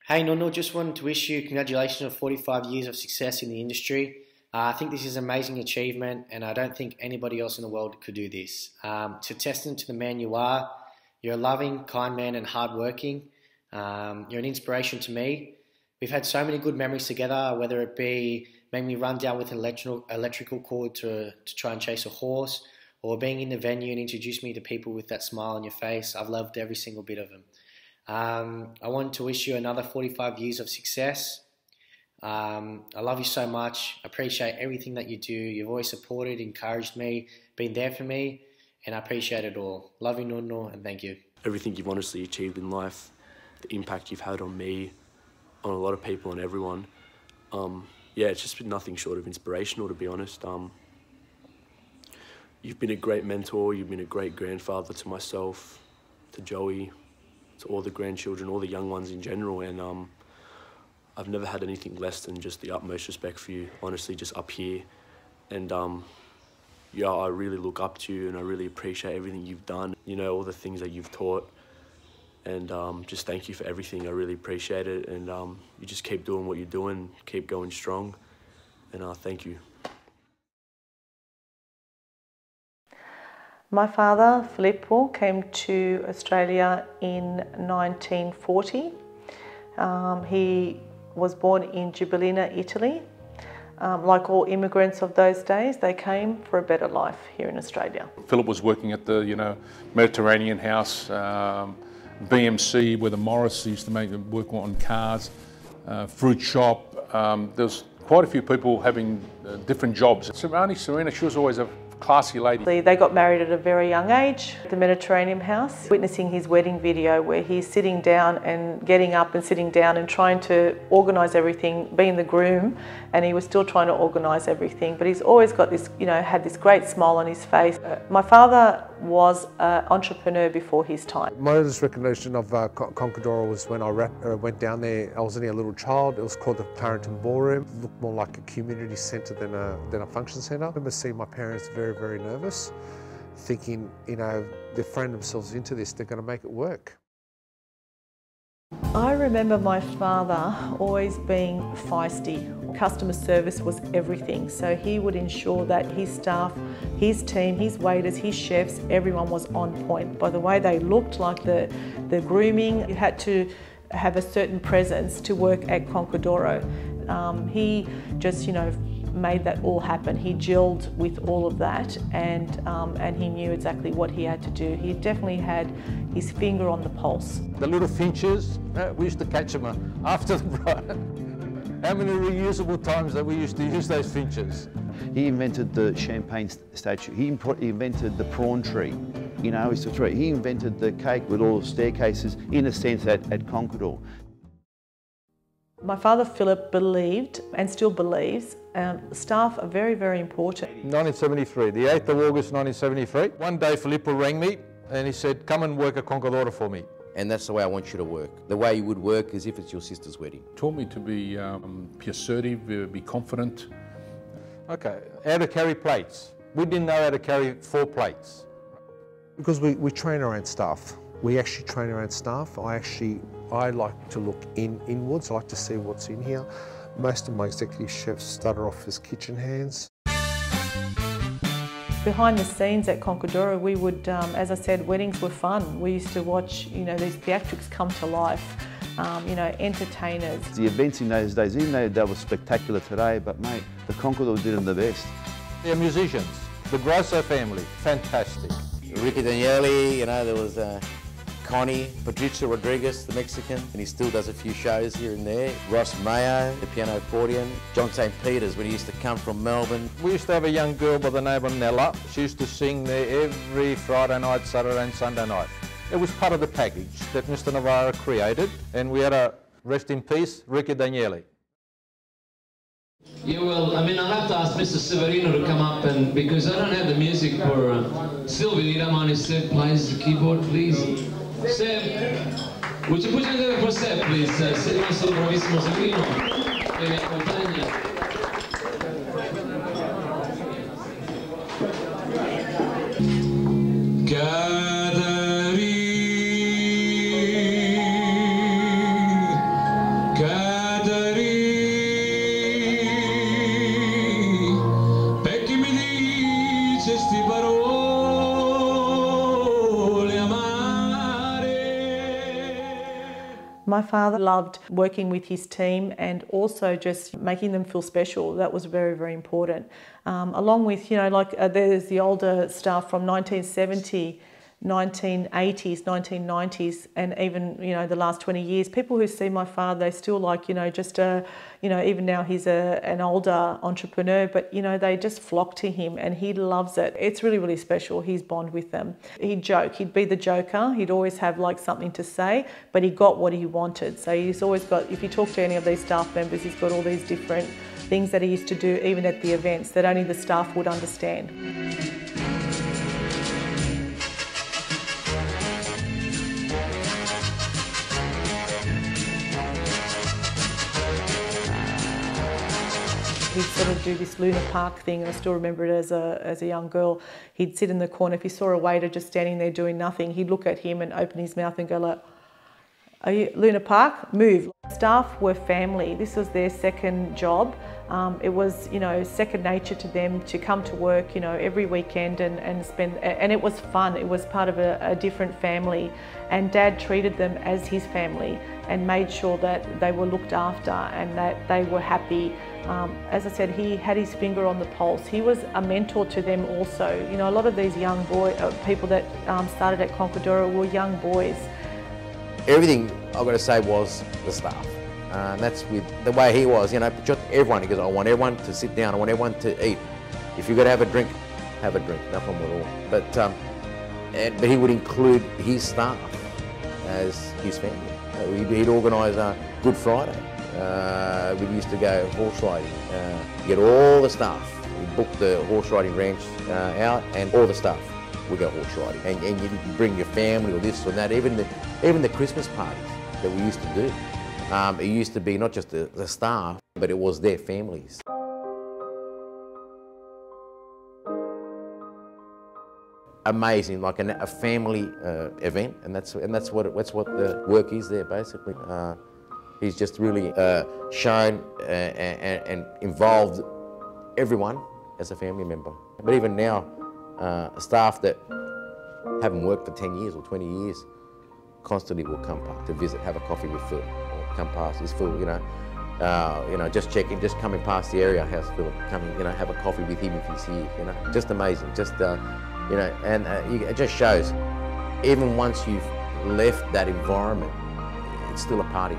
Hey Nuno, just wanted to wish you congratulations on 45 years of success in the industry. I think this is an amazing achievement and I don't think anybody else in the world could do this. It's a testament to the man you are. You're a loving, kind man and hardworking. You're an inspiration to me. We've had so many good memories together, whether it be making me run down with an electrical cord to try and chase a horse, or being in the venue and introduce me to people with that smile on your face. I've loved every single bit of them. I want to wish you another 45 years of success. I love you so much. I appreciate everything that you do. You've always supported, encouraged me, been there for me, and I appreciate it all. Love you, Nuno, and thank you. Everything you've honestly achieved in life, the impact you've had on me, on a lot of people and everyone. Yeah, it's just been nothing short of inspirational, to be honest. You've been a great mentor, you've been a great grandfather to myself, to Joey, to all the grandchildren, all the young ones in general, and I've never had anything less than just the utmost respect for you, honestly, just up here. And yeah, I really look up to you and I really appreciate everything you've done, you know, all the things that you've taught. And just thank you for everything. I really appreciate it. And you just keep doing what you're doing, keep going strong. And thank you. My father, Filippo, came to Australia in 1940. He was born in Gibellina, Italy. Like all immigrants of those days, they came for a better life here in Australia. Philip was working at the, Mediterranean House, BMC, where the Morris used to work on cars, fruit shop. There's quite a few people having different jobs. Auntie Serena, she was always a classy lady. They got married at a very young age at the Mediterranean House, witnessing his wedding video where he's sitting down and getting up and sitting down and trying to organise everything, being the groom, and he was still trying to organise everything. But he's always got this, had this great smile on his face. My father was an entrepreneur before his time. My earliest recollection of Conca D'Oro was when I went down there. I was only a little child. It was called the Clarendon Ballroom. It looked more like a community centre than a function centre. I remember seeing my parents very, very nervous, thinking, they've thrown themselves into this, they're going to make it work. I remember my father always being feisty. Customer service was everything, so he would ensure that his staff, his team, his waiters, his chefs, everyone was on point. By the way they looked, like the grooming, you had to have a certain presence to work at Conca D'Oro. He just, made that all happen. He gelled with all of that, and he knew exactly what he had to do. He definitely had his finger on the pulse. The little finches, we used to catch them after the bride. How many reusable times that we used to use those finches? He invented the champagne statue. He invented the prawn tree. He invented the cake with all the staircases, in a sense, at Conca D'Oro. My father Philip believed, and still believes, staff are very, very important. 1973, the 8th of August 1973. One day Filippo rang me and he said, come and work at Conca D'Oro for me. And that's the way I want you to work. The way you would work is if it's your sister's wedding. Taught me to be assertive, be confident. Okay, how to carry plates. We didn't know how to carry 4 plates. Because we train our own staff. We actually train our own staff. I like to look inwards. I like to see what's in here. Most of my executive chefs started off as kitchen hands. Behind the scenes at Conca D'Oro, we would, as I said, weddings were fun. We used to watch, these theatrics come to life. Entertainers. The events in those days, even though they were spectacular today, but mate, the Conca D'Oro did them the best. They're musicians. The Grosso family, fantastic. Ricky Daniele, there was Connie, Patricia Rodriguez, the Mexican, and he still does a few shows here and there. Ross Mayo, the piano accordion. John St. Peter's, when he used to come from Melbourne. We used to have a young girl by the name of Nella. She used to sing there every Friday night, Saturday and Sunday night. It was part of the package that Mr. Navarra created, and we had a, rest in peace, Ricky Daniele. Yeah, well, I'll have to ask Mr. Severino to come up, and because I don't have the music for Sylvie, Niramani. Seb plays the keyboard, please. Seb, would you put your together for Seb, please? Seb, nostro bravissimo Severino, che mi accompagna. My father loved working with his team and also just making them feel special. That was very, very important. Along with, there's the older staff from 1970, 1980s, 1990s, and even, the last 20 years. People who see my father, they still like, even now he's an older entrepreneur, but, they just flock to him and he loves it. It's really, really special, his bond with them. He'd joke, he'd be the joker, he'd always have like something to say, but he got what he wanted. So he's always got, if you talk to any of these staff members, he's got all these different things that he used to do even at the events that only the staff would understand. He'd sort of do this Luna Park thing, and I still remember it as a young girl. He'd sit in the corner. If he saw a waiter just standing there doing nothing, he'd look at him and open his mouth and go like, "Are you Luna Park? Move." Staff were family. This was their second job. It was, second nature to them to come to work, every weekend and spend, and it was fun. It was part of a different family, and Dad treated them as his family and made sure that they were looked after and that they were happy. As I said, he had his finger on the pulse. He was a mentor to them also. A lot of these young people that started at Conca D'Oro were young boys. Everything I've got to say was the staff. And that's with the way he was, just everyone. He goes, I want everyone to sit down, I want everyone to eat. If you've got to have a drink, no problem at all. But he would include his staff as his family. He'd organise Good Friday. We used to go horse riding, get all the staff. We'd book the horse riding ranch out and all the staff would go horse riding. And you bring your family or this or that, even the Christmas parties that we used to do. It used to be not just the staff, but it was their families. Amazing, like a family event, and that's what the work is there basically. He's just really shown and involved everyone as a family member. But even now, staff that haven't worked for 10 years or 20 years constantly will come past to visit, have a coffee with Phil, or come past. Is Phil, just checking, just coming past the area. How's Phil? Coming, have a coffee with him if he's here. Just amazing. Just and it just shows. Even once you've left that environment, it's still a party.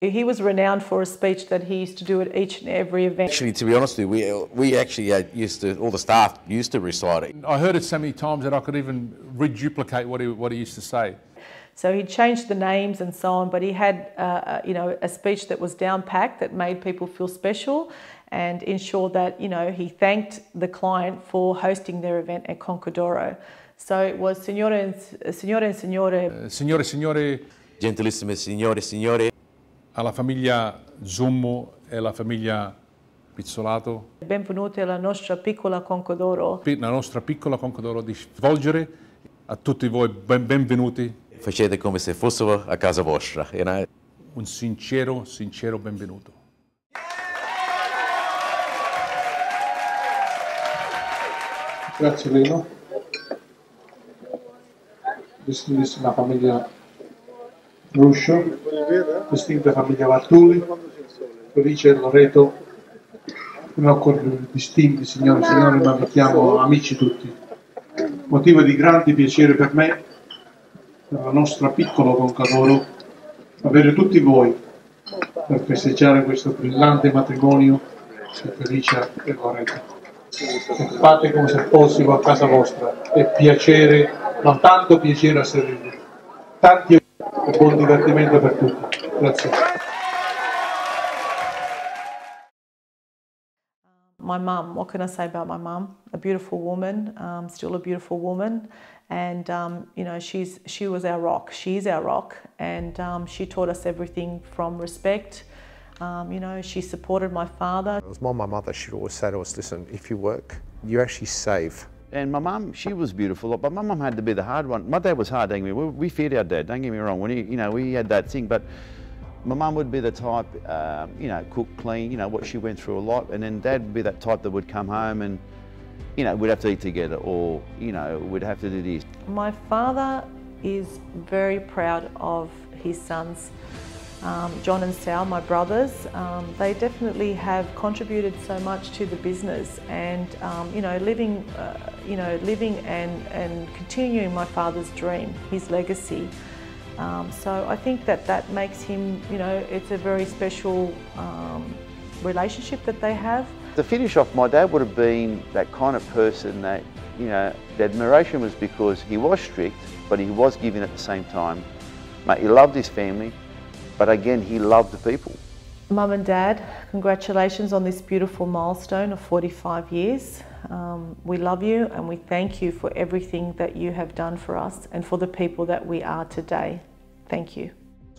He was renowned for a speech that he used to do at each and every event. Actually, to be honest with you, we actually all the staff used to recite it. I heard it so many times that I could even reduplicate what he used to say. So he changed the names and so on, but he had a speech that was down-packed that made people feel special and ensured that, he thanked the client for hosting their event at Conca D'Oro. So it was signore e signore. Signore e signore. Gentilissime signore e signore. Alla famiglia Zummo e alla famiglia Pizzolato. Benvenuti alla nostra piccola Conca D'Oro. La nostra piccola Conca D'Oro di svolgere a tutti voi benvenuti. Facete come se fossero a casa vostra, Un sincero benvenuto. Grazie Lino. Distinguiscima famiglia Ruscio, distinta famiglia Vartulli, Felice e Loreto, non con distinti signori e signori, ma vi chiamo amici tutti. Motivo di grande piacere per me, per la nostra piccola Conca D'Oro, avere tutti voi per festeggiare questo brillante matrimonio di Felice e Loreto. E fate come se fossimo a casa vostra, è piacere, ma tanto piacere a servirvi. Tanti e buon divertimento per tutti. Grazie. My mum, what can I say about my mum? A beautiful woman, still a beautiful woman, and she was our rock. She's our rock, and she taught us everything from respect. She supported my father. It was my mother. She'd always say to us, "Listen, if you work, you actually save." And my mum, she was beautiful, but my mum had to be the hard one. My dad was hard, don't get me. We feared our dad, don't get me wrong. When we had that thing, but my mum would be the type, cook, clean, what she went through a lot. And then Dad would be that type that would come home and, you know, we'd have to eat together, or, you know, we'd have to do this. My father is very proud of his sons. John and Sal, my brothers, they definitely have contributed so much to the business, and you know, living and continuing my father's dream, his legacy. So I think that makes him, you know, it's a very special relationship that they have. To finish off, my dad would have been that kind of person that, you know, the admiration was because he was strict, but he was giving at the same time. Mate, he loved his family, but again, he loved the people. Mum and Dad, congratulations on this beautiful milestone of 45 years. We love you and we thank you for everything that you have done for us and for the people that we are today. Thank you.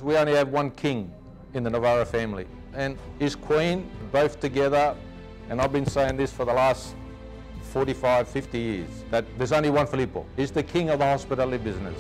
We only have one king in the Navarra family, and his queen, both together, and I've been saying this for the last 45, 50 years, that there's only one Filippo. He's the king of the hospitality business.